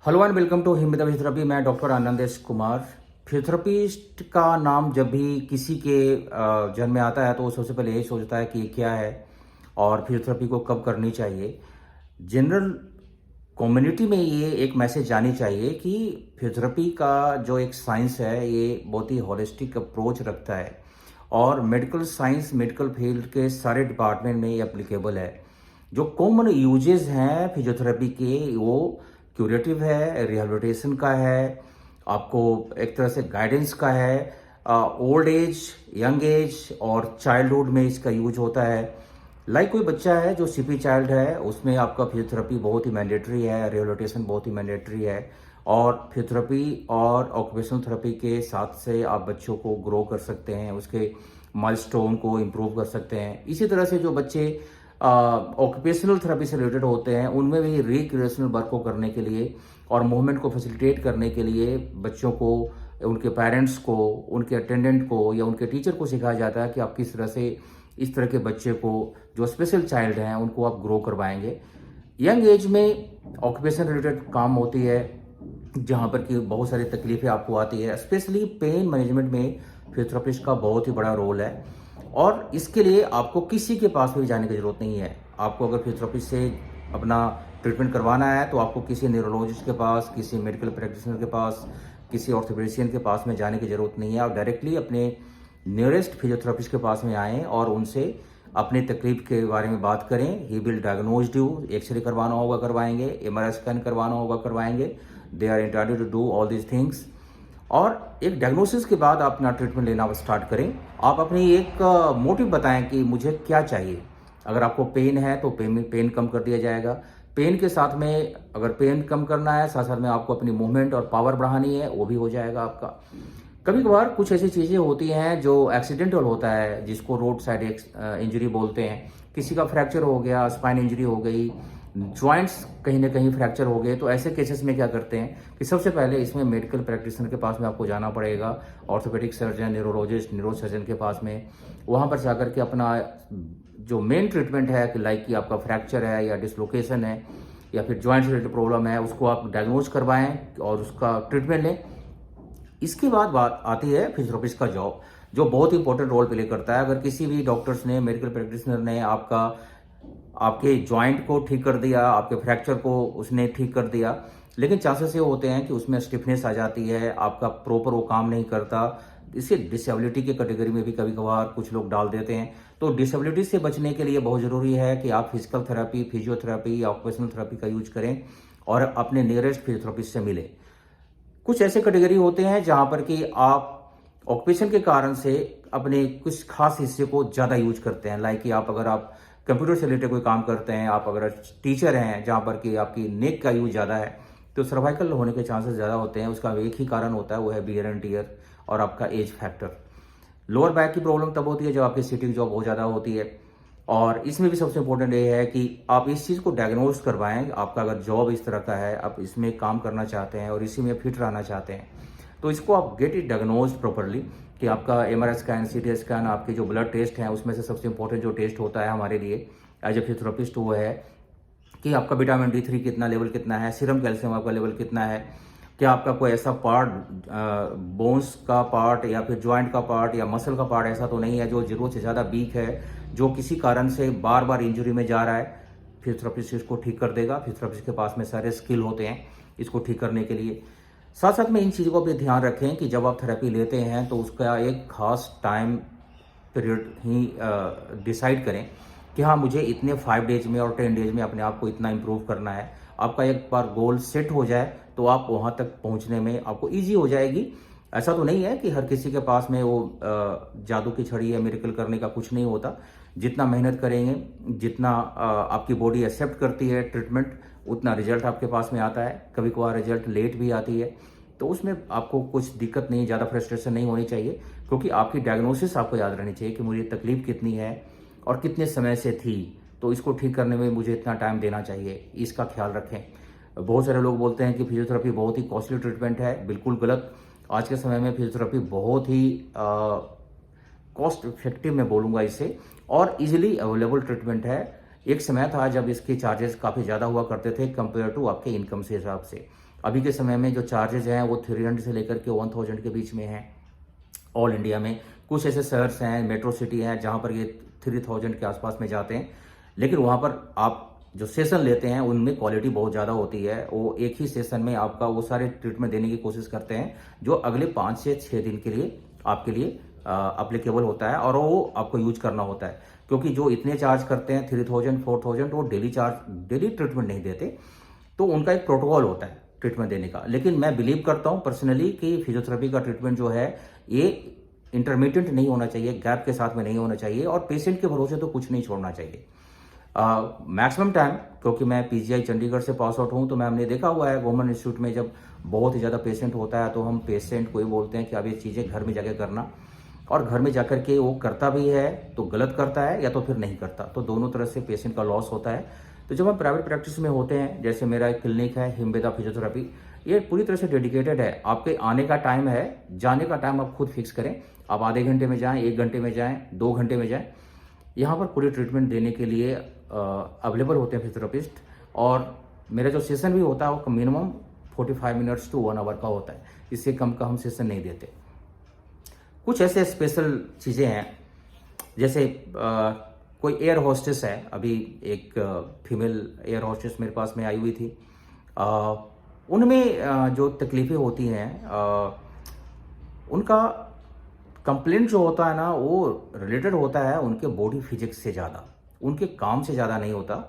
Hello and welcome to हिम्मत physiotherapy. मैं doctor Anandesh Kumar. Physiotherapist का नाम जब भी किसी के जन्म में आता है तो वो सबसे पहले यही सोचता है कि ये क्या है और फिजियोथेरेपी को कब करनी चाहिए। जनरल कम्युनिटी में ये एक मैसेज जानी चाहिए कि फिजियोथेरेपी का जो एक साइंस है ये बहुत ही होलिस्टिक अप्रोच रखता है और मेडिकल साइंस मेडिकल फील्ड के सारे डिपार्टमेंट में ये एप्लीकेबल है। जो कॉमन यूजेस हैं फिजियोथेरेपी के वो क्यूरेटिव है, रिहैबिलिटेशन का है, आपको एक तरह से गाइडेंस का है, ओल्ड एज, यंग एज और चाइल्डहुड में इसका यूज होता है। कोई बच्चा है जो सीपी चाइल्ड है उसमें आपका फिजियोथेरेपी बहुत ही मैंडेटरी है, रिहैबिलिटेशन बहुत ही मैंडेटरी है और फिजियोथेरेपी और ऑक्यूपेशनल थेरेपी के साथ से आप बच्चों को ग्रो कर सकते हैं, उसके माइलस्टोन को इम्प्रूव कर सकते हैं। इसी तरह से जो बच्चे ऑक्यूपेशनल थेरेपी से रिलेटेड होते हैं उनमें भी रिक्रिएशनल वर्क को करने के लिए और मूवमेंट को फैसिलिटेट करने के लिए बच्चों को, उनके पेरेंट्स को, उनके अटेंडेंट को या उनके टीचर को सिखाया जाता है कि आप किस तरह से इस तरह के बच्चे को जो स्पेशल चाइल्ड हैं उनको आप ग्रो करवाएंगे। यंग एज में ऑक्यूपेशन रिलेटेड काम होती है जहाँ पर कि बहुत सारी तकलीफें आपको आती है, स्पेशली पेन मैनेजमेंट में फिजियोथेरेपिस्ट का बहुत ही बड़ा रोल है और इसके लिए आपको किसी के पास भी जाने की जरूरत नहीं है। आपको अगर फिजियोथेरेपिस्ट से अपना ट्रीटमेंट करवाना है तो आपको किसी न्यूरोलॉजिस्ट के पास, किसी मेडिकल प्रैक्टिशनर के पास, किसी ऑर्थोपेडिशियन के पास में जाने की जरूरत नहीं है। आप डायरेक्टली अपने नियरेस्ट फिजियोथेरेपिस्ट के पास में आएँ और उनसे अपनी तकलीफ के बारे में बात करें। He will diagnose you. X-ray करवाना होगा करवाएंगे, एमआरआई स्कैन करवाना होगा करवाएंगे। They are entitled to do all these things. और एक डायग्नोसिस के बाद आप अपना ट्रीटमेंट लेना स्टार्ट करें। आप अपनी एक मोटिव बताएं कि मुझे क्या चाहिए। अगर आपको पेन है तो पेन कम कर दिया जाएगा। पेन के साथ में अगर पेन कम करना है, साथ साथ में आपको अपनी मूवमेंट और पावर बढ़ानी है, वो भी हो जाएगा आपका। कभी कभार कुछ ऐसी चीज़ें होती हैं जो एक्सीडेंटल होता है, जिसको रोड साइड इंजरी बोलते हैं। किसी का फ्रैक्चर हो गया, स्पाइन इंजरी हो गई, जॉइंट्स कहीं ना कहीं फ्रैक्चर हो गए, तो ऐसे केसेस में क्या करते हैं कि सबसे पहले इसमें मेडिकल प्रैक्टिशनर के पास में आपको जाना पड़ेगा, orthopaedic surgeon, neurologist, neuro surgeon के पास में। वहाँ पर जाकर के अपना जो मेन ट्रीटमेंट है कि आपका फ्रैक्चर है या डिसलोकेशन है या फिर जॉइंट रिलेटेड प्रॉब्लम है, उसको आप डायग्नोज करवाएं और उसका ट्रीटमेंट लें। इसके बाद बात आती है फिजियोथेरेपिस्ट का जॉब, जो बहुत इंपॉर्टेंट रोल प्ले करता है। अगर किसी भी डॉक्टर्स ने, मेडिकल प्रैक्टिशनर ने आपके जॉइंट को ठीक कर दिया, आपके फ्रैक्चर को उसने ठीक कर दिया, लेकिन चांसेस ये होते हैं कि उसमें स्टिफनेस आ जाती है, आपका प्रॉपर वो काम नहीं करता। इसे डिसेबिलिटी के कैटेगरी में भी कभी कभार कुछ लोग डाल देते हैं। तो डिसेबिलिटी से बचने के लिए बहुत ज़रूरी है कि आप फिजिकल थेरेपी, फिजियोथेरेपी या ऑक्यूपेशनल थेरेपी का यूज करें और अपने नियरेस्ट फिजियोथेरेपिस्ट से मिलें। कुछ ऐसे कैटेगरी होते हैं जहां पर कि आप ऑक्यूपेशन के कारण से अपने कुछ खास हिस्से को ज़्यादा यूज करते हैं। कि अगर आप कंप्यूटर से रिलेटेड कोई काम करते हैं, आप अगर टीचर हैं जहां पर कि आपकी नेक का यूज ज़्यादा है, तो सर्वाइकल होने के चांसेस ज़्यादा होते हैं। उसका एक ही कारण होता है, वो है वियर एंड टियर और आपका एज फैक्टर। लोअर बैक की प्रॉब्लम तब होती है जब आपकी सिटिंग जॉब बहुत ज़्यादा होती है और इसमें भी सबसे इंपॉर्टेंट ये है कि आप इस चीज़ को डायग्नोज करवाएं। आपका अगर जॉब इस तरह का है, आप इसमें काम करना चाहते हैं और इसी में फिट रहना चाहते हैं, तो इसको आप गेट इट डायग्नोज प्रॉपरली कि आपका एमआरआई स्कैन, सीटी स्कैन, आपके जो ब्लड टेस्ट हैं उसमें से सबसे इंपॉर्टेंट जो टेस्ट होता है हमारे लिए एज ए फिजियोथेरेपिस्ट वो है कि आपका विटामिन D3 कितना लेवल कितना है, सीरम कैल्शियम आपका लेवल कितना है, क्या आपका कोई ऐसा पार्ट, बोन्स का पार्ट या फिर जॉइंट का पार्ट या मसल का पार्ट ऐसा तो नहीं है जो जरूरत से ज़्यादा वीक है, जो किसी कारण से बार बार इंजरी में जा रहा है। फिजियोथेरेपिस्ट इसको ठीक कर देगा। फिजियोथेरेपिस्ट के पास में सारे स्किल होते हैं इसको ठीक करने के लिए। साथ साथ में इन चीज़ों को भी ध्यान रखें कि जब आप थेरेपी लेते हैं तो उसका एक खास टाइम पीरियड ही डिसाइड करें कि हाँ, मुझे इतने 5 डेज में और 10 डेज में अपने आप को इतना इम्प्रूव करना है। आपका एक बार गोल सेट हो जाए तो आप वहाँ तक पहुँचने में आपको ईजी हो जाएगी। ऐसा तो नहीं है कि हर किसी के पास में वो जादू की छड़ी है, मिरेकल करने का कुछ नहीं होता। जितना मेहनत करेंगे, जितना आपकी बॉडी एक्सेप्ट करती है ट्रीटमेंट, उतना रिजल्ट आपके पास में आता है। कभी कभार रिजल्ट लेट भी आती है, तो उसमें आपको कुछ दिक्कत नहीं, ज़्यादा फ्रस्ट्रेशन नहीं होनी चाहिए, क्योंकि आपकी डायग्नोसिस आपको याद रहनी चाहिए कि मुझे तकलीफ कितनी है और कितने समय से थी, तो इसको ठीक करने में मुझे इतना टाइम देना चाहिए, इसका ख्याल रखें। बहुत सारे लोग बोलते हैं कि फिजियोथेरेपी बहुत ही कॉस्टली ट्रीटमेंट है। बिल्कुल गलत। आज के समय में फिजियोथेरेपी बहुत ही कॉस्ट इफेक्टिव मैं बोलूँगा इसे, और इजीली अवेलेबल ट्रीटमेंट है। एक समय था जब इसके चार्जेस काफ़ी ज़्यादा हुआ करते थे कंपेयर टू आपके इनकम से हिसाब से। अभी के समय में जो चार्जेज हैं वो 300 से लेकर के 1000 के बीच में हैं ऑल इंडिया में। कुछ ऐसे शहर्स हैं, मेट्रो सिटी हैं, जहाँ पर ये 3000 के आसपास में जाते हैं, लेकिन वहाँ पर आप जो सेशन लेते हैं उनमें क्वालिटी बहुत ज़्यादा होती है। वो एक ही सेशन में आपका वो सारे ट्रीटमेंट देने की कोशिश करते हैं जो अगले 5 से 6 दिन के लिए आपके लिए अप्लीकेबल होता है और वो आपको यूज करना होता है। क्योंकि जो इतने चार्ज करते हैं 3000 4000, वो डेली ट्रीटमेंट नहीं देते, तो उनका एक प्रोटोकॉल होता है ट्रीटमेंट देने का। लेकिन मैं बिलीव करता हूँ पर्सनली कि फिजियोथेरेपी का ट्रीटमेंट जो है ये इंटरमीडिएट नहीं होना चाहिए, गैप के साथ में नहीं होना चाहिए, और पेशेंट के भरोसे तो कुछ नहीं छोड़ना चाहिए। मैक्सिमम टाइम, क्योंकि मैं पीजीआई चंडीगढ़ से पास आउट हूँ, तो मैं हमने देखा हुआ है गवर्नमेंट इंस्टीट्यूट में जब बहुत ही ज़्यादा पेशेंट होता है तो हम पेशेंट को ही बोलते हैं कि अब ये चीज़ें घर में जाकर करना, और घर में जाकर के वो करता भी है तो गलत करता है या तो फिर नहीं करता, तो दोनों तरह से पेशेंट का लॉस होता है। तो जब हम प्राइवेट प्रैक्टिस में होते हैं, जैसे मेरा एक क्लिनिक है हिमवेदा फिजियोथेरेपी, ये पूरी तरह से डेडिकेटेड है। आपके आने का टाइम है, जाने का टाइम आप खुद फिक्स करें, आप आधे घंटे में जाएं, 1 घंटे में जाएं, 2 घंटे में जाएं, यहाँ पर पूरी ट्रीटमेंट देने के लिए अवेलेबल होते हैं फिजियोथेरेपिस्ट। और मेरा जो सेशन भी होता है वो मिनिमम 45 मिनट्स टू 1 आवर का होता है, इससे कम का हम सेशन नहीं देते। कुछ ऐसे स्पेशल चीज़ें हैं, जैसे कोई एयर होस्टेस है, अभी एक फीमेल एयर होस्टेस मेरे पास में आई हुई थी, उनमें जो तकलीफ़ें होती हैं, उनका कंप्लेंट जो होता है ना वो रिलेटेड होता है उनके बॉडी फिजिक्स से ज़्यादा, उनके काम से ज़्यादा नहीं होता।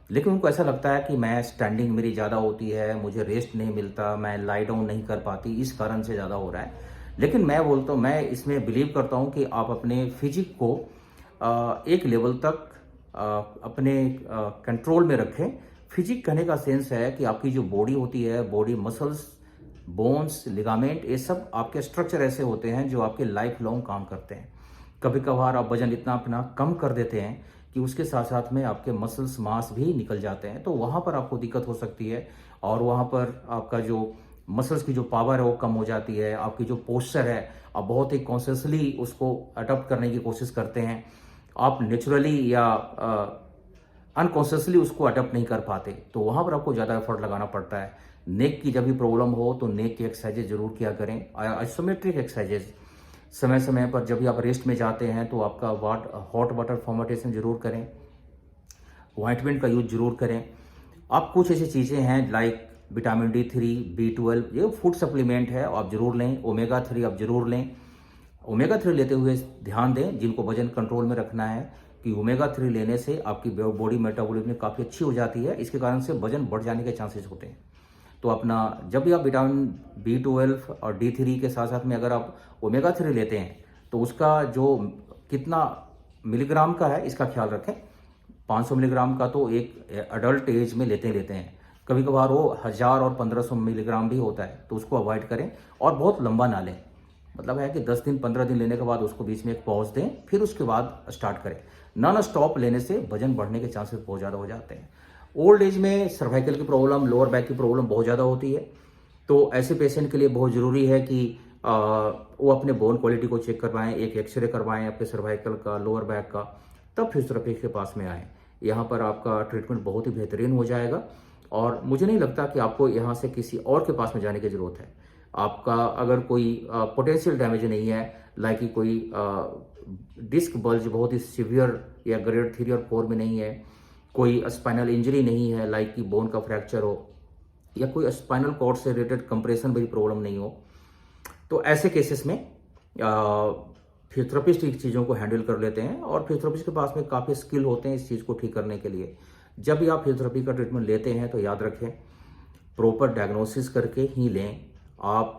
लेकिन उनको ऐसा लगता है कि मैं स्टैंडिंग मेरी ज़्यादा होती है, मुझे रेस्ट नहीं मिलता, मैं लाई डाउन नहीं कर पाती, इस कारण से ज़्यादा हो रहा है। लेकिन मैं बोलता हूँ, मैं इसमें बिलीव करता हूँ कि आप अपने फिजिक को एक लेवल तक अपने कंट्रोल में रखें। फिजिक कहने का सेंस है कि आपकी जो बॉडी होती है, बॉडी मसल्स, बोन्स, लिगामेंट, ये सब आपके स्ट्रक्चर ऐसे होते हैं जो आपके लाइफ लॉन्ग काम करते हैं। कभी कभार आप वजन इतना अपना कम कर देते हैं कि उसके साथ साथ में आपके मसल्स मास भी निकल जाते हैं, तो वहाँ पर आपको दिक्कत हो सकती है, और वहाँ पर आपका जो मसल्स की जो पावर है वो कम हो जाती है। आपकी जो पोस्चर है, आप बहुत ही कॉन्शियसली उसको अडॉप्ट करने की कोशिश करते हैं, आप नेचुरली या अनकॉन्शियसली उसको अडॉप्ट नहीं कर पाते, तो वहाँ पर आपको ज़्यादा एफर्ट लगाना पड़ता है। नेक की जब भी प्रॉब्लम हो तो नेक की एक्सरसाइजेज जरूर किया करें, आइसोमेट्रिक एक्सरसाइजेज। समय समय पर जब भी आप रेस्ट में जाते हैं तो आपका हॉट वाटर फॉर्मेटेशन जरूर करें, ऑइंटमेंट का यूज जरूर करें। आप कुछ ऐसी चीज़ें हैं लाइक विटामिन D3, B12, ये फूड सप्लीमेंट है, आप जरूर लें। ओमेगा 3 आप जरूर लें। ओमेगा 3 लेते हुए ध्यान दें, जिनको वजन कंट्रोल में रखना है, कि ओमेगा 3 लेने से आपकी बॉडी मेटाबॉलिज्म काफ़ी अच्छी हो जाती है, इसके कारण से वजन बढ़ जाने के चांसेस होते हैं। तो अपना जब भी आप विटामिन B12 और D3 के साथ साथ में अगर आप ओमेगा 3 लेते हैं तो उसका जो कितना मिलीग्राम का है इसका ख्याल रखें। 500 मिलीग्राम का तो एक अडल्ट एज में लेते हैं, कभी कभार वो 1000 और 1500 मिलीग्राम भी होता है, तो उसको अवॉइड करें और बहुत लंबा ना लें। मतलब है कि 10 दिन 15 दिन लेने के बाद उसको बीच में एक पॉज दें, फिर उसके बाद स्टार्ट करें। नॉन स्टॉप लेने से वजन बढ़ने के चांसेस बहुत ज़्यादा हो जाते हैं। ओल्ड एज में सर्वाइकल की प्रॉब्लम, लोअर बैक की प्रॉब्लम बहुत ज़्यादा होती है, तो ऐसे पेशेंट के लिए बहुत ज़रूरी है कि वो अपने बोन क्वालिटी को चेक करवाएं, एक एक्सरे करवाएं अपने सर्वाइकल का, लोअर बैक का, तब फिजियोथेरेपी के पास में आएँ। यहाँ पर आपका ट्रीटमेंट बहुत ही बेहतरीन हो जाएगा, और मुझे नहीं लगता कि आपको यहाँ से किसी और के पास में जाने की ज़रूरत है। आपका अगर कोई पोटेंशियल डैमेज नहीं है, लाइक कि कोई डिस्क बल्ज बहुत ही सीवियर या ग्रेड 3 और 4 में नहीं है, कोई स्पाइनल इंजरी नहीं है लाइक कि बोन का फ्रैक्चर हो, या कोई स्पाइनल कॉर्ड से रिलेटेड कंप्रेशन भी प्रॉब्लम नहीं हो, तो ऐसे केसेस में फिजियोथेरेपिस्ट इन चीज़ों को हैंडल कर लेते हैं, और फिजियोथेरेपिस्ट के पास में काफ़ी स्किल होते हैं इस चीज़ को ठीक करने के लिए। जब भी आप फिजियोथेरेपी का ट्रीटमेंट लेते हैं तो याद रखें, प्रॉपर डायग्नोसिस करके ही लें, आप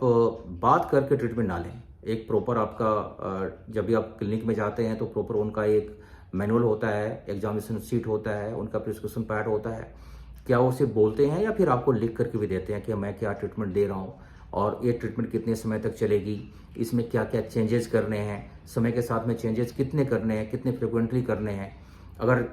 बात करके ट्रीटमेंट ना लें। एक प्रॉपर आपका जब भी आप क्लिनिक में जाते हैं तो प्रॉपर उनका एक मैनुअल होता है, एग्जामिनेशन सीट होता है, उनका प्रिस्क्रिप्शन पैड होता है, क्या वो सिर्फ बोलते हैं या फिर आपको लिख करके भी देते हैं कि मैं क्या ट्रीटमेंट दे रहा हूँ, और ये ट्रीटमेंट कितने समय तक चलेगी, इसमें क्या क्या चेंजेस करने हैं, समय के साथ में चेंजेस कितने करने हैं, कितने फ्रिक्वेंटली करने हैं। अगर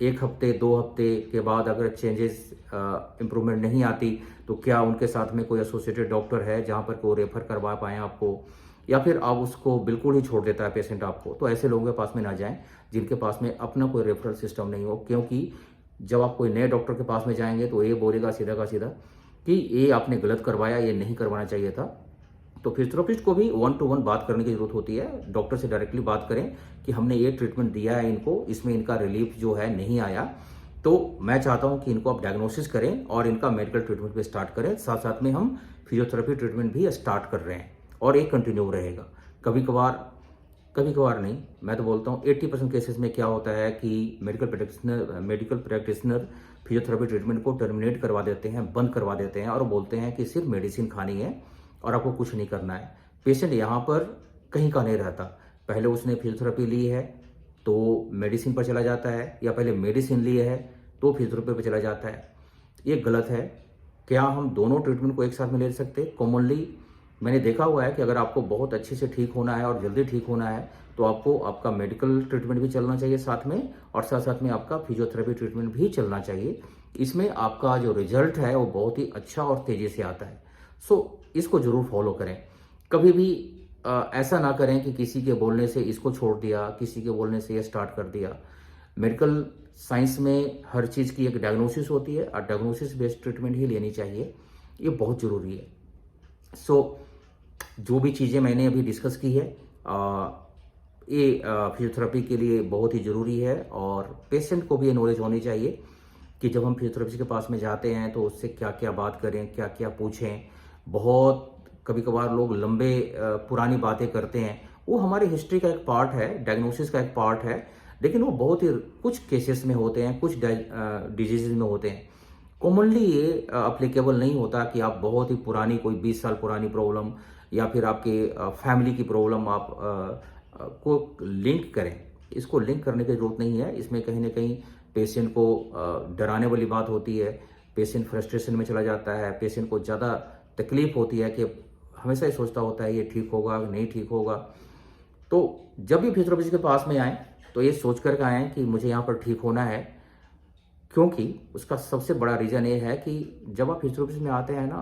1 हफ्ते 2 हफ्ते के बाद अगर चेंजेस इम्प्रूवमेंट नहीं आती तो क्या उनके साथ में कोई एसोसिएटेड डॉक्टर है जहाँ पर को रेफर करवा पाएँ आपको, या फिर आप उसको बिल्कुल ही छोड़ देता है पेशेंट आपको। तो ऐसे लोगों के पास में ना जाएं जिनके पास में अपना कोई रेफरल सिस्टम नहीं हो, क्योंकि जब आप कोई नए डॉक्टर के पास में जाएंगे तो ये बोलेगा सीधा का सीधा कि ये आपने गलत करवाया, ये नहीं करवाना चाहिए था। तो फिजियोथेरेपिस्ट को भी 1 टू 1 बात करने की ज़रूरत होती है। डॉक्टर से डायरेक्टली बात करें कि हमने ये ट्रीटमेंट दिया है इनको, इसमें इनका रिलीफ जो है नहीं आया, तो मैं चाहता हूँ कि इनको आप डायग्नोसिस करें और इनका मेडिकल ट्रीटमेंट भी स्टार्ट करें। साथ साथ में हम फिजियोथेरेपी ट्रीटमेंट भी स्टार्ट कर रहे हैं और ये कंटिन्यू रहेगा। कभी कभार नहीं, मैं तो बोलता हूँ 80% केसेस में क्या होता है कि मेडिकल प्रैक्टिशनर फिजियोथेरेपी ट्रीटमेंट को टर्मिनेट करवा देते हैं, बंद करवा देते हैं और बोलते हैं कि सिर्फ मेडिसिन खानी है और आपको कुछ नहीं करना है। पेशेंट यहाँ पर कहीं का नहीं रहता। पहले उसने फिजियोथेरेपी ली है तो मेडिसिन पर चला जाता है, या पहले मेडिसिन ली है तो फिजियोथेरेपी पर चला जाता है। ये गलत है। क्या हम दोनों ट्रीटमेंट को एक साथ में ले सकते? कॉमनली मैंने देखा हुआ है कि अगर आपको बहुत अच्छे से ठीक होना है और जल्दी ठीक होना है तो आपको आपका मेडिकल ट्रीटमेंट भी चलना चाहिए साथ में, और साथ साथ में आपका फिजियोथेरेपी ट्रीटमेंट भी चलना चाहिए। इसमें आपका जो रिजल्ट है वो बहुत ही अच्छा और तेज़ी से आता है। सो इसको ज़रूर फॉलो करें। कभी भी ऐसा ना करें कि किसी के बोलने से इसको छोड़ दिया, किसी के बोलने से ये स्टार्ट कर दिया। मेडिकल साइंस में हर चीज़ की एक डायग्नोसिस होती है और डायग्नोसिस बेस्ड ट्रीटमेंट ही लेनी चाहिए। ये बहुत ज़रूरी है। सो जो भी चीज़ें मैंने अभी डिस्कस की है ये फिजियोथेरेपी के लिए बहुत ही ज़रूरी है, और पेशेंट को भी ये नॉलेज होनी चाहिए कि जब हम फिजियोथेरेपिस्ट के पास में जाते हैं तो उससे क्या क्या बात करें, क्या क्या पूछें। बहुत कभी कभार लोग लंबे पुरानी बातें करते हैं, वो हमारी हिस्ट्री का एक पार्ट है, डायग्नोसिस का एक पार्ट है, लेकिन वो बहुत ही कुछ केसेस में होते हैं, कुछ डिजीज़ में होते हैं। कॉमनली ये अप्लीकेबल नहीं होता कि आप बहुत ही पुरानी, कोई 20 साल पुरानी प्रॉब्लम या फिर आपके फैमिली की प्रॉब्लम आप को लिंक करें। इसको लिंक करने की ज़रूरत नहीं है। इसमें कहीं ना कहीं पेशेंट को डराने वाली बात होती है, पेशेंट फ्रस्ट्रेशन में चला जाता है, पेशेंट को ज़्यादा तकलीफ होती है कि हमेशा ही सोचता होता है ये ठीक होगा नहीं ठीक होगा। तो जब भी फिजियोथेरेपिस्ट के पास में आएँ तो ये सोच कर आएँ कि मुझे यहाँ पर ठीक होना है, क्योंकि उसका सबसे बड़ा रीज़न ये है कि जब आप फिजियोथेरेपिस्ट में आते हैं ना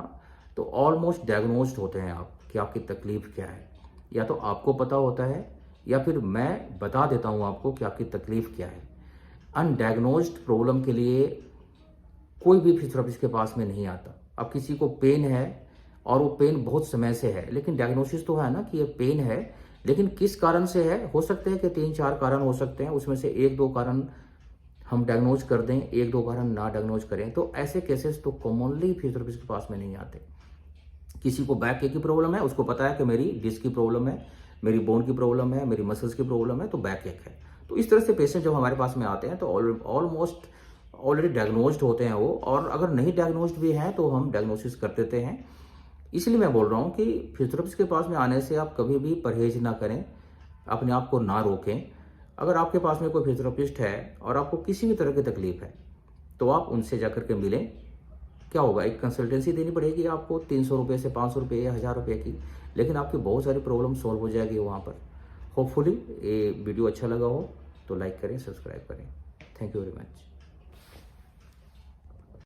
तो ऑलमोस्ट डायग्नोस्ड होते हैं आप कि आपकी तकलीफ़ क्या है। या तो आपको पता होता है या फिर मैं बता देता हूँ आपको कि आपकी तकलीफ़ क्या है। अनडायग्नोस्ड प्रॉब्लम के लिए कोई भी फिजियोथेरेपिस्ट के पास में नहीं आता। अब किसी को पेन है और वो पेन बहुत समय से है, लेकिन डायग्नोसिस तो है ना कि ये पेन है, लेकिन किस कारण से है? हो सकते हैं कि 3-4 कारण हो सकते हैं, उसमें से 1-2 कारण हम डायग्नोज कर दें, 1-2 कारण ना डायग्नोज करें। तो ऐसे केसेस तो कॉमनली फिजियोथेरेपिस्ट के पास में नहीं आते। किसी को बैक की प्रॉब्लम है, उसको पता है कि मेरी डिस्क की प्रॉब्लम है, मेरी बोन की प्रॉब्लम है, मेरी मसल्स की प्रॉब्लम है, तो बैक एक है। तो इस तरह से पेशेंट जब हमारे पास में आते हैं तो ऑलमोस्ट ऑलरेडी डायग्नोस्ड होते हैं वो, और अगर नहीं डायग्नोस्ड भी हैं तो हम डायग्नोसिस कर देते हैं। इसलिए मैं बोल रहा हूँ कि फिजियोथेरेपिस्ट के पास में आने से आप कभी भी परहेज ना करें, अपने आप को ना रोकें। अगर आपके पास में कोई फिजियोथेरेपिस्ट है और आपको किसी भी तरह की तकलीफ है तो आप उनसे जाकर के मिलें। क्या होगा, एक कंसल्टेंसी देनी पड़ेगी आपको 300 रुपये से 500 रुपये या 1000 रुपये की, लेकिन आपकी बहुत सारी प्रॉब्लम सॉल्व हो जाएगी वहाँ पर। होपफुली ये वीडियो अच्छा लगा हो तो लाइक करें, सब्सक्राइब करें। Thank you very much.